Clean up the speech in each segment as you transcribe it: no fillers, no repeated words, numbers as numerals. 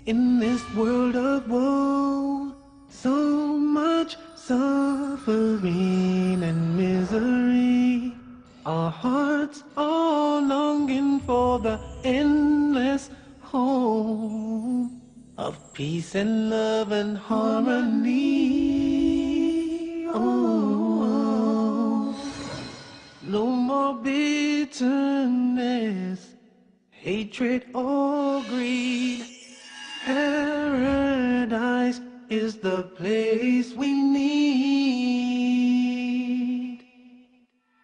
In this world of woe, so much suffering and misery, our hearts are longing for the endless home of peace and love and harmony. Oh, no more bitterness, hatred or greed. Paradise is the place we need.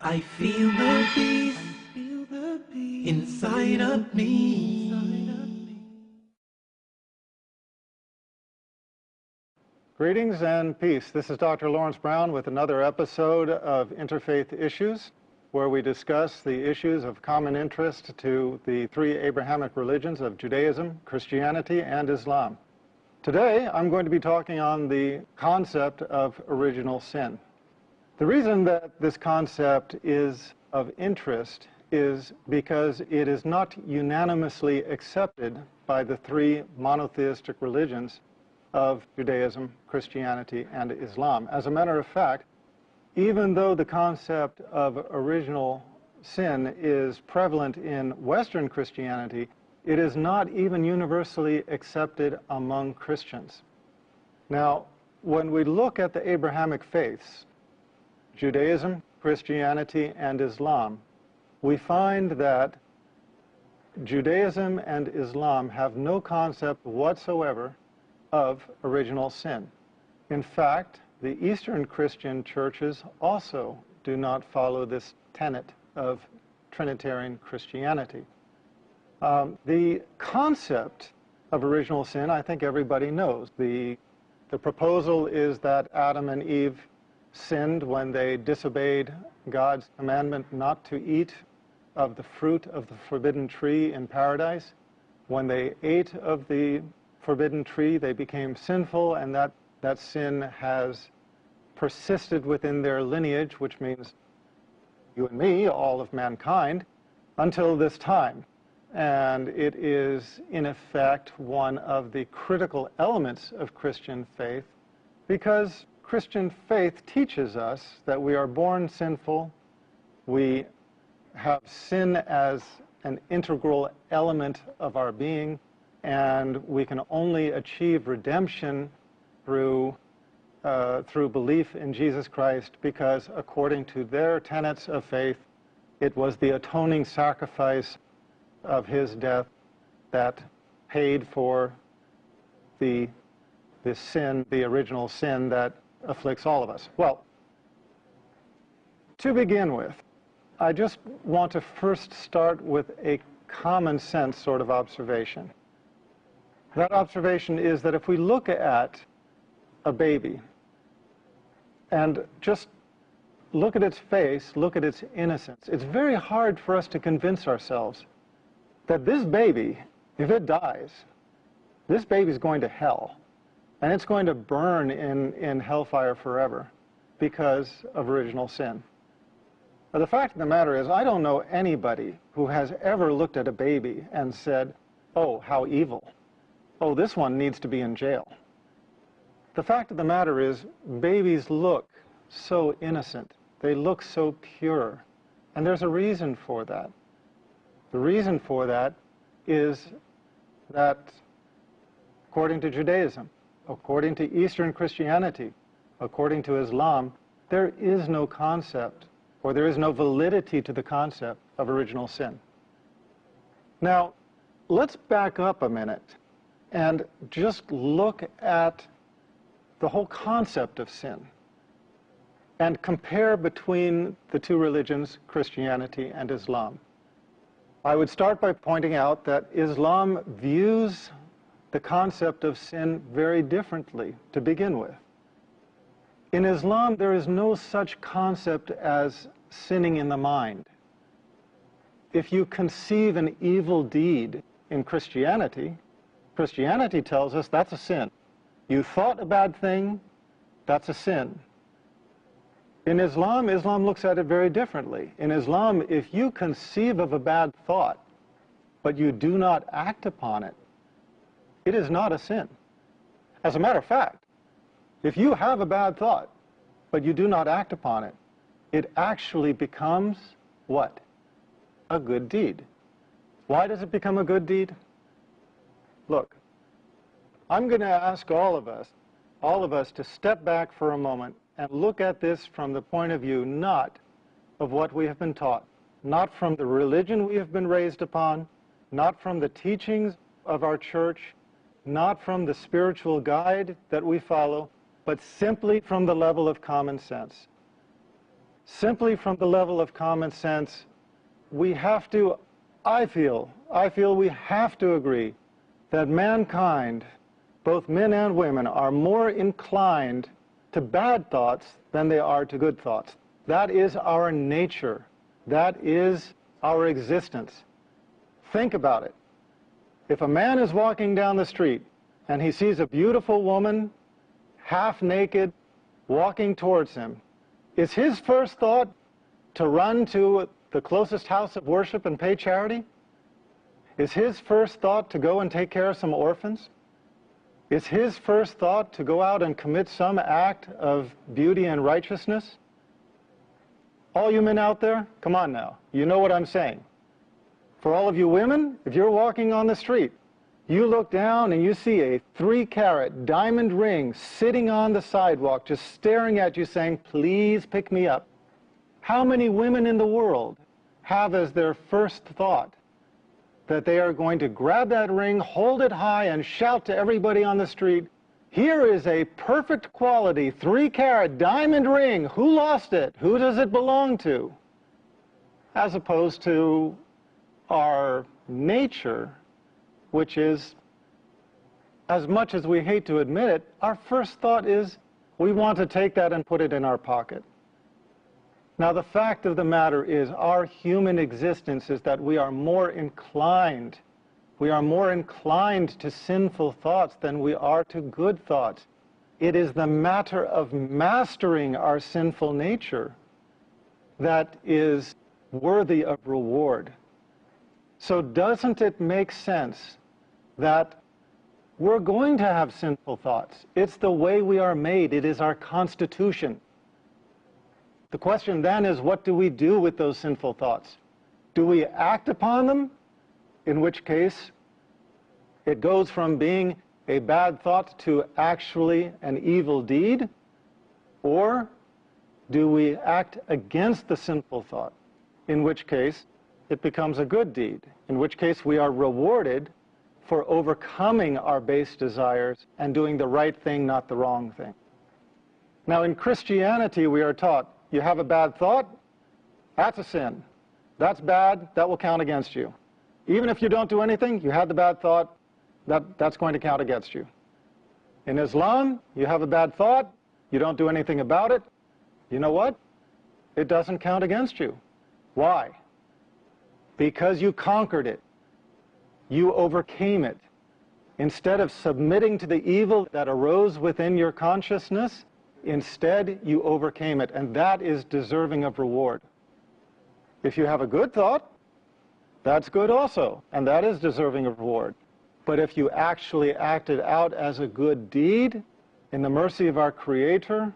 I feel the peace inside of me. Greetings and peace. This is Dr. Laurence Brown with another episode of Interfaith Issues, where we discuss the issues of common interest to the three Abrahamic religions of Judaism, Christianity, and Islam. Today, I'm going to be talking on the concept of original sin. The reason that this concept is of interest is because it is not unanimously accepted by the three monotheistic religions of Judaism, Christianity, and Islam. As a matter of fact, even though the concept of original sin is prevalent in Western Christianity, it is not even universally accepted among Christians. Now, when we look at the Abrahamic faiths, Judaism, Christianity, and Islam, we find that Judaism and Islam have no concept whatsoever of original sin. In fact, the Eastern Christian churches also do not follow this tenet of Trinitarian Christianity. The concept of original sin, I think everybody knows. The proposal is that Adam and Eve sinned when they disobeyed God's commandment not to eat of the fruit of the forbidden tree in paradise. When they ate of the forbidden tree, they became sinful, and that sin has persisted within their lineage, which means you and me, all of mankind, until this time. And it is, in effect, one of the critical elements of Christian faith, because Christian faith teaches us that we are born sinful, we have sin as an integral element of our being, and we can only achieve redemption through belief in Jesus Christ, because according to their tenets of faith, it was the atoning sacrifice of his death that paid for the sin, the original sin that afflicts all of us. Well, to begin with, I just want to first start with a common sense sort of observation. That observation is that if we look at a baby and just look at its face, look at its innocence, it's very hard for us to convince ourselves that this baby, if it dies, this baby's going to hell, and it's going to burn in hellfire forever because of original sin. Now, the fact of the matter is, I don't know anybody who has ever looked at a baby and said, "Oh, how evil. Oh, this one needs to be in jail." The fact of the matter is, babies look so innocent. They look so pure. And there's a reason for that. The reason for that is that, according to Judaism, according to Eastern Christianity, according to Islam, there is no concept, or there is no validity to the concept of original sin. Now, let's back up a minute and just look at the whole concept of sin and compare between the two religions, Christianity and Islam. I would start by pointing out that Islam views the concept of sin very differently to begin with. In Islam, there is no such concept as sinning in the mind. If you conceive an evil deed in Christianity, Christianity tells us that's a sin. You thought a bad thing, that's a sin. In Islam, Islam looks at it very differently. In Islam, if you conceive of a bad thought, but you do not act upon it, it is not a sin. As a matter of fact, if you have a bad thought, but you do not act upon it, it actually becomes what? A good deed. Why does it become a good deed? Look, I'm going to ask all of us to step back for a moment and look at this from the point of view not of what we have been taught, not from the religion we have been raised upon, not from the teachings of our church, not from the spiritual guide that we follow, but simply from the level of common sense. Simply from the level of common sense, we have to, I feel we have to agree that mankind, both men and women, are more inclined to bad thoughts than they are to good thoughts. That is our nature. That is our existence. Think about it. If a man is walking down the street and he sees a beautiful woman, half naked, walking towards him, is his first thought to run to the closest house of worship and pay charity? Is his first thought to go and take care of some orphans? Is his first thought to go out and commit some act of beauty and righteousness? All you men out there, come on now, you know what I'm saying. For all of you women, if you're walking on the street, you look down and you see a 3-carat diamond ring sitting on the sidewalk, just staring at you saying, please pick me up. How many women in the world have as their first thought that they are going to grab that ring, hold it high, and shout to everybody on the street, here is a perfect quality 3-carat diamond ring. Who lost it? Who does it belong to? As opposed to our nature, which is, as much as we hate to admit it, our first thought is we want to take that and put it in our pocket. Now, the fact of the matter is our human existence is that we are more inclined to sinful thoughts than we are to good thoughts. It is the matter of mastering our sinful nature that is worthy of reward. So doesn't it make sense that we're going to have sinful thoughts? It's the way we are made. It is our constitution. The question then is, what do we do with those sinful thoughts? Do we act upon them? In which case, it goes from being a bad thought to actually an evil deed? Or do we act against the sinful thought? In which case, it becomes a good deed. In which case, we are rewarded for overcoming our base desires and doing the right thing, not the wrong thing. Now, in Christianity, we are taught, you have a bad thought, that's a sin. That's bad, that will count against you. Even if you don't do anything, you had the bad thought, that's going to count against you. In Islam, you have a bad thought, you don't do anything about it, you know what? It doesn't count against you. Why? Because you conquered it. You overcame it. Instead of submitting to the evil that arose within your consciousness, instead you overcame it, and that is deserving of reward. If you have a good thought, that's good also, and that is deserving of reward. But if you actually acted out as a good deed, in the mercy of our Creator,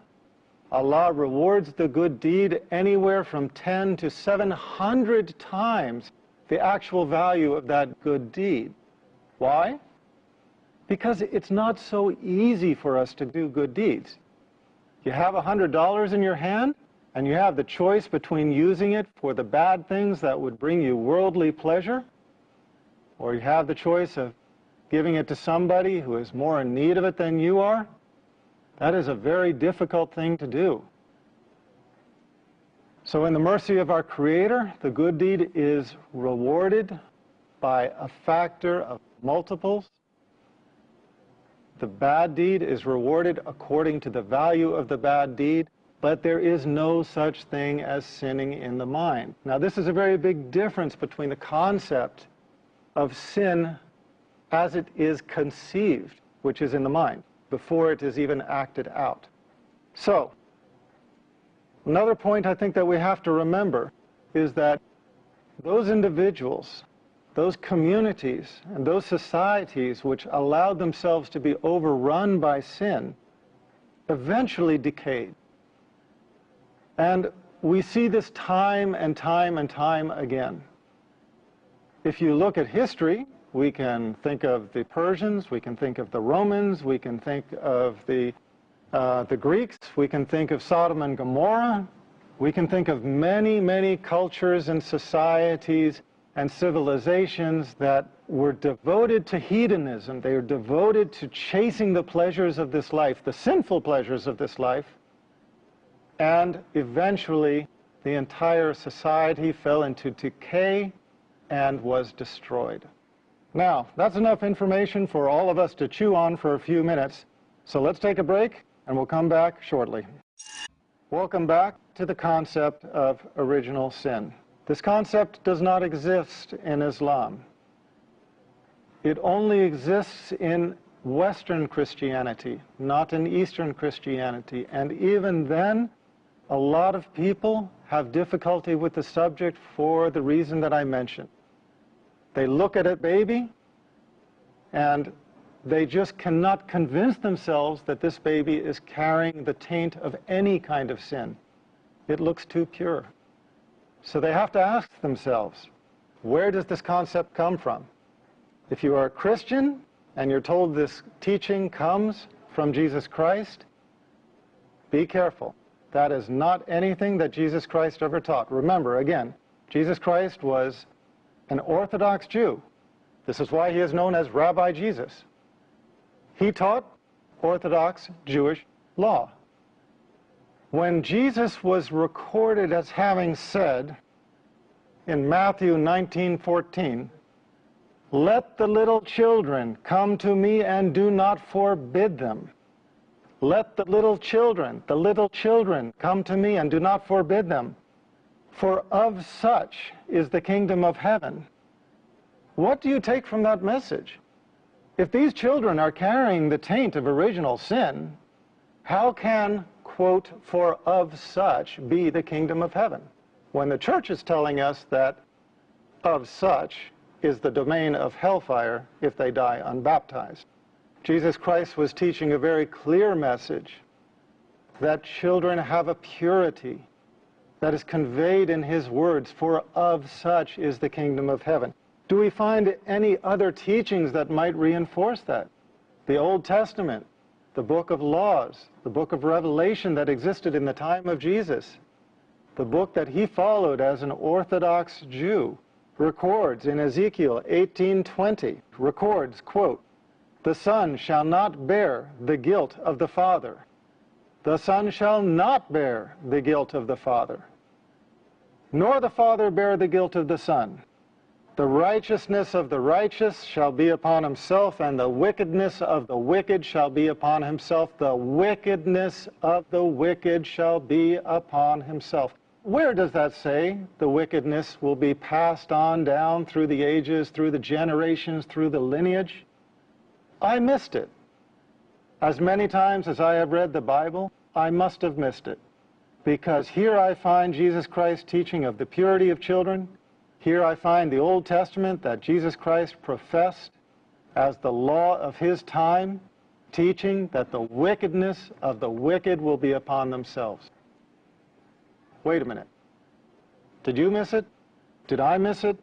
Allah rewards the good deed anywhere from 10 to 700 times the actual value of that good deed. Why? Because it's not so easy for us to do good deeds. You have $100 in your hand, and you have the choice between using it for the bad things that would bring you worldly pleasure, or you have the choice of giving it to somebody who is more in need of it than you are. That is a very difficult thing to do. So in the mercy of our Creator, the good deed is rewarded by a factor of multiples. The bad deed is rewarded according to the value of the bad deed, but there is no such thing as sinning in the mind. Now, this is a very big difference between the concept of sin as it is conceived, which is in the mind, before it is even acted out. So, another point I think that we have to remember is that those individuals those communities and those societies which allowed themselves to be overrun by sin eventually decayed. And we see this time and time and time again. If you look at history, we can think of the Persians, we can think of the Romans, we can think of the Greeks, we can think of Sodom and Gomorrah, we can think of many, many cultures and societies and civilizations that were devoted to hedonism. They were devoted to chasing the pleasures of this life, the sinful pleasures of this life, and eventually the entire society fell into decay and was destroyed. Now, that's enough information for all of us to chew on for a few minutes, so let's take a break and we'll come back shortly. Welcome back to the concept of original sin. This concept does not exist in Islam. It only exists in Western Christianity, not in Eastern Christianity. And even then, a lot of people have difficulty with the subject for the reason that I mentioned. They look at a baby and they just cannot convince themselves that this baby is carrying the taint of any kind of sin. It looks too pure. So they have to ask themselves, where does this concept come from? If you are a Christian and you're told this teaching comes from Jesus Christ, be careful. That is not anything that Jesus Christ ever taught. Remember, again, Jesus Christ was an Orthodox Jew. This is why he is known as Rabbi Jesus. He taught Orthodox Jewish law. When Jesus was recorded as having said in Matthew 19:14, "Let the little children come to me and do not forbid them. Let the little children come to me and do not forbid them. For of such is the kingdom of heaven." What do you take from that message? If these children are carrying the taint of original sin, how can, quote, "for of such be the kingdom of heaven," when the church is telling us that of such is the domain of hellfire if they die unbaptized? Jesus Christ was teaching a very clear message that children have a purity that is conveyed in his words, "For of such is the kingdom of heaven." Do we find any other teachings that might reinforce that? The Old Testament, the book of laws, the book of Revelation that existed in the time of Jesus, the book that he followed as an Orthodox Jew, records in Ezekiel 18:20, records, quote, "The son shall not bear the guilt of the father. The son shall not bear the guilt of the father, nor the father bear the guilt of the son. The righteousness of the righteous shall be upon himself, and the wickedness of the wicked shall be upon himself. The wickedness of the wicked shall be upon himself." Where does that say the wickedness will be passed on down through the ages, through the generations, through the lineage? I missed it. As many times as I have read the Bible, I must have missed it. Because here I find Jesus Christ teaching of the purity of children. Here I find the Old Testament that Jesus Christ professed as the law of his time, teaching that the wickedness of the wicked will be upon themselves. Wait a minute. Did you miss it? Did I miss it?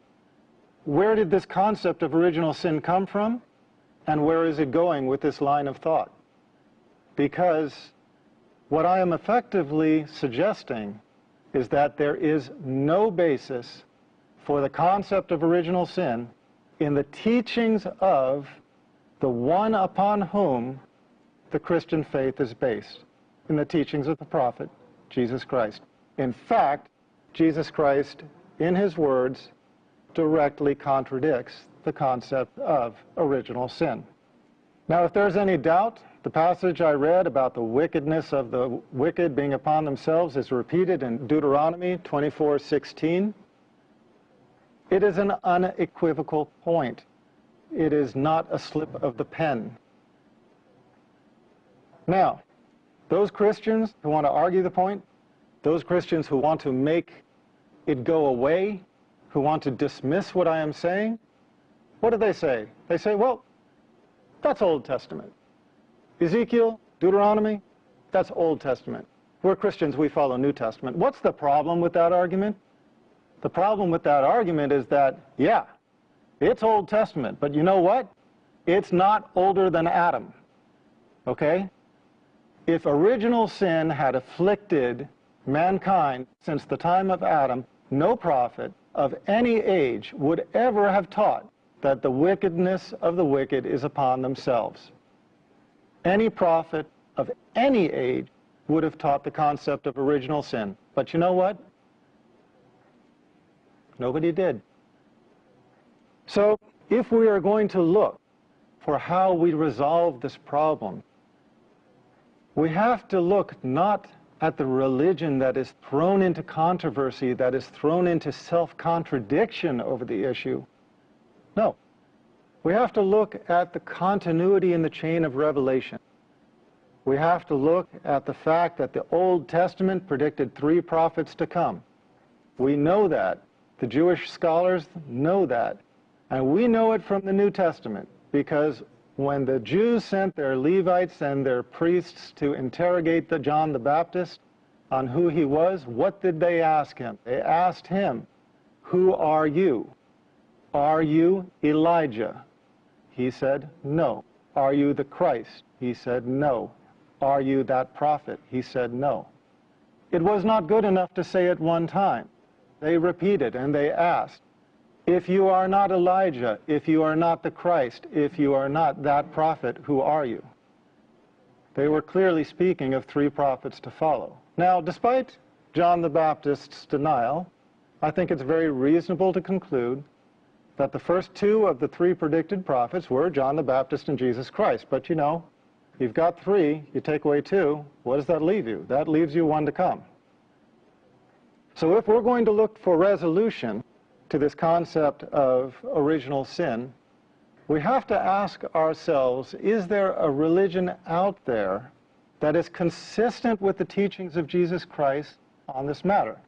Where did this concept of original sin come from? And where is it going with this line of thought? Because what I am effectively suggesting is that there is no basis for the concept of original sin in the teachings of the one upon whom the Christian faith is based, in the teachings of the prophet, Jesus Christ. In fact, Jesus Christ, in his words, directly contradicts the concept of original sin. Now, if there's any doubt, the passage I read about the wickedness of the wicked being upon themselves is repeated in Deuteronomy 24:16. It is an unequivocal point. It is not a slip of the pen. Now, those Christians who want to argue the point, those Christians who want to make it go away, who want to dismiss what I am saying, what do they say? They say, well, that's Old Testament. Ezekiel, Deuteronomy, that's Old Testament. We're Christians, we follow New Testament. What's the problem with that argument? The problem with that argument is that, yeah, it's Old Testament, but you know what? It's not older than Adam, okay? If original sin had afflicted mankind since the time of Adam, no prophet of any age would ever have taught that the wickedness of the wicked is upon themselves. Any prophet of any age would have taught the concept of original sin. But you know what? Nobody did. So if we are going to look for how we resolve this problem, we have to look not at the religion that is thrown into controversy, that is thrown into self-contradiction over the issue. No. We have to look at the continuity in the chain of revelation. We have to look at the fact that the Old Testament predicted 3 prophets to come. We know that. The Jewish scholars know that. And we know it from the New Testament, because when the Jews sent their Levites and their priests to interrogate John the Baptist on who he was, what did they ask him? They asked him, "Who are you? Are you Elijah?" He said, "No." "Are you the Christ?" He said, "No." "Are you that prophet?" He said, "No." It was not good enough to say it one time. They repeated and they asked, "If you are not Elijah, if you are not the Christ, if you are not that prophet, who are you?" They were clearly speaking of 3 prophets to follow. Now, despite John the Baptist's denial, I think it's very reasonable to conclude that the first 2 of the 3 predicted prophets were John the Baptist and Jesus Christ. But you know, you've got 3, you take away 2, what does that leave you? That leaves you 1 to come. So if we're going to look for resolution to this concept of original sin, we have to ask ourselves, is there a religion out there that is consistent with the teachings of Jesus Christ on this matter?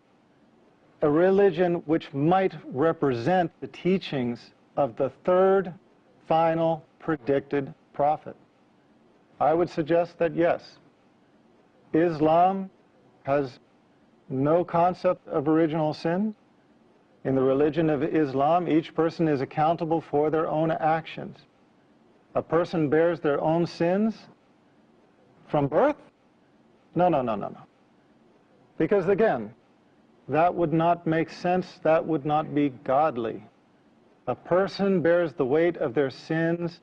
A religion which might represent the teachings of the 3rd final predicted prophet? I would suggest that yes. Islam has no concept of original sin. In the religion of Islam, each person is accountable for their own actions. A person bears their own sins from birth? No. Because again, that would not make sense, that would not be godly. A person bears the weight of their sins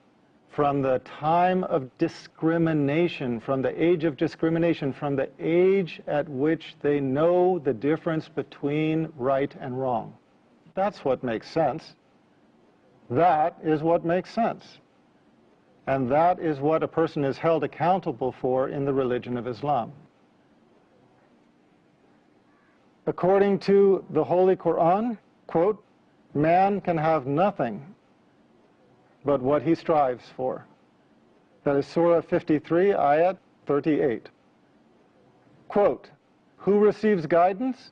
from the time of discrimination, from the age of discrimination, from the age at which they know the difference between right and wrong. That's what makes sense. That is what makes sense. And that is what a person is held accountable for in the religion of Islam. According to the Holy Quran, quote, "Man can have nothing but what he strives for." That is Surah 53, Ayat 38. Quote, "Who receives guidance,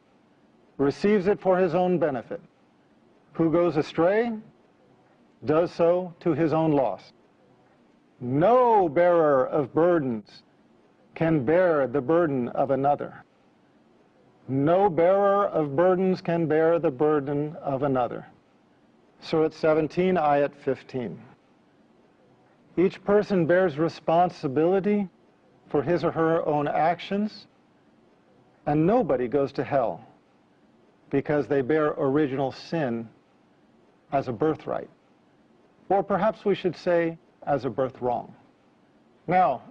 receives it for his own benefit. Who goes astray, does so to his own loss. No bearer of burdens can bear the burden of another. No bearer of burdens can bear the burden of another." Surah 17, Ayat 15. Each person bears responsibility for his or her own actions, and nobody goes to hell because they bear original sin as a birthright. Or perhaps we should say, as a birth wrong. Now,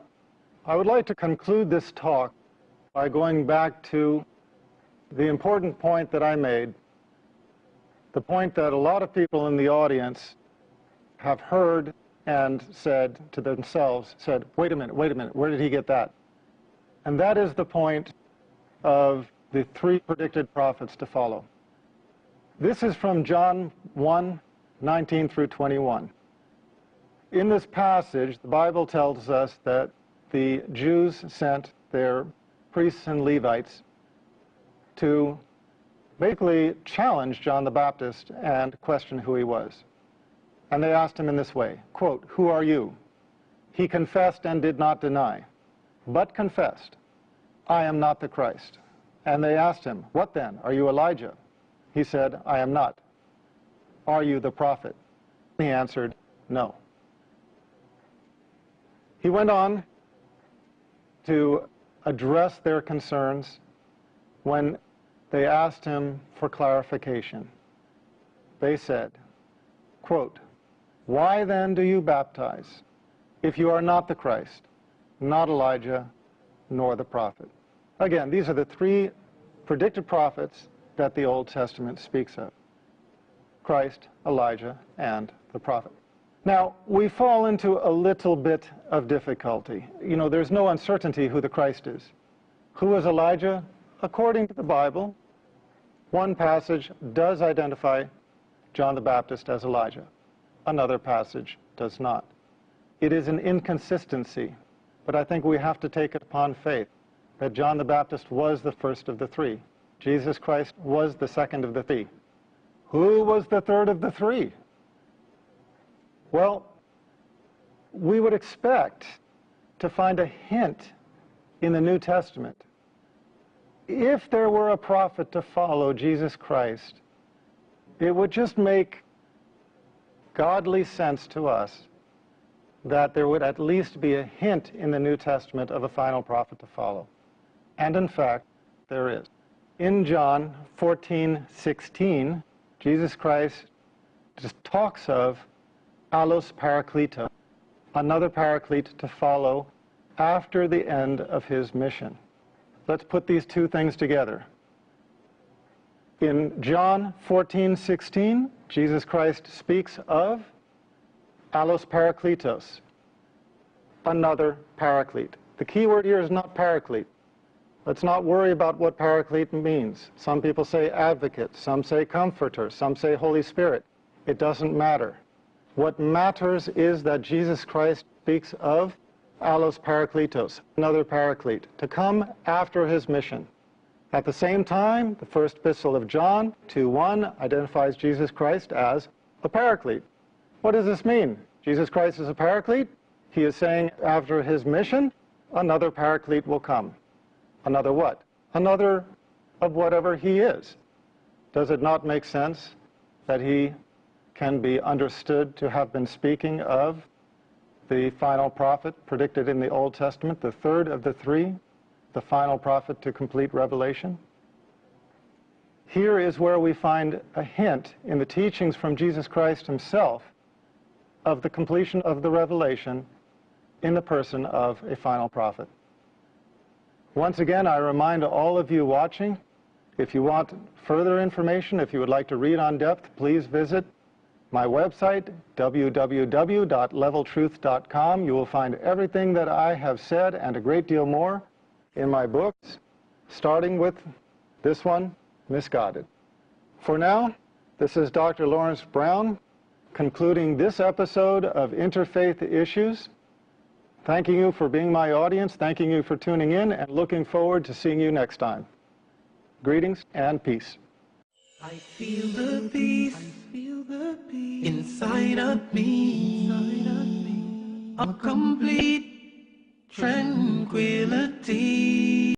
I would like to conclude this talk by going back to the important point that I made, the point that a lot of people in the audience have heard and said to themselves, wait a minute, where did he get that? And that is the point of the 3 predicted prophets to follow. This is from John 1, 19 through 21. In this passage, the Bible tells us that the Jews sent their priests and Levites to basically challenge John the Baptist and question who he was. And they asked him in this way, quote, "Who are you?" He confessed and did not deny, but confessed, "I am not the Christ." And they asked him, "What then? Are you Elijah?" He said, "I am not." "Are you the prophet?" He answered, "No." He went on to address their concerns when they asked him for clarification. They said, quote, "Why then do you baptize if you are not the Christ, not Elijah, nor the prophet?" Again, these are the three predicted prophets that the Old Testament speaks of: Christ, Elijah, and the prophet. Now, we fall into a little bit of difficulty. You know, there's no uncertainty who the Christ is. Who is Elijah? According to the Bible, one passage does identify John the Baptist as Elijah. Another passage does not. It is an inconsistency, but I think we have to take it upon faith that John the Baptist was the first of the three. Jesus Christ was the second of the three. Who was the third of the three? Well, we would expect to find a hint in the New Testament. If there were a prophet to follow Jesus Christ, it would just make godly sense to us that there would at least be a hint in the New Testament of a final prophet to follow. And in fact, there is. In John 14:16, Jesus Christ just talks of allos parakletos, another paraclete to follow after the end of his mission. Let's put these two things together. In John 14:16, Jesus Christ speaks of allos parakletos, another paraclete. The key word here is not paraclete. Let's not worry about what paraclete means. Some people say advocate, some say comforter, some say Holy Spirit. It doesn't matter. What matters is that Jesus Christ speaks of allos parakletos, another paraclete, to come after his mission. At the same time, the first epistle of John 2:1 identifies Jesus Christ as a paraclete. What does this mean? Jesus Christ is a paraclete? He is saying after his mission, another paraclete will come. Another what? Another of whatever he is. Does it not make sense that he can be understood to have been speaking of the final prophet predicted in the Old Testament, the third of the three, the final prophet to complete Revelation? Here is where we find a hint in the teachings from Jesus Christ himself of the completion of the revelation in the person of a final prophet. Once again, I remind all of you watching, if you want further information, if you would like to read on depth, please visit my website, www.leveltruth.com. You will find everything that I have said and a great deal more in my books, starting with this one, Misguided. For now, this is Dr. Laurence Brown concluding this episode of Interfaith Issues. Thanking you for being my audience, thanking you for tuning in, and looking forward to seeing you next time. Greetings and peace. I feel the peace, inside of me, a complete tranquility.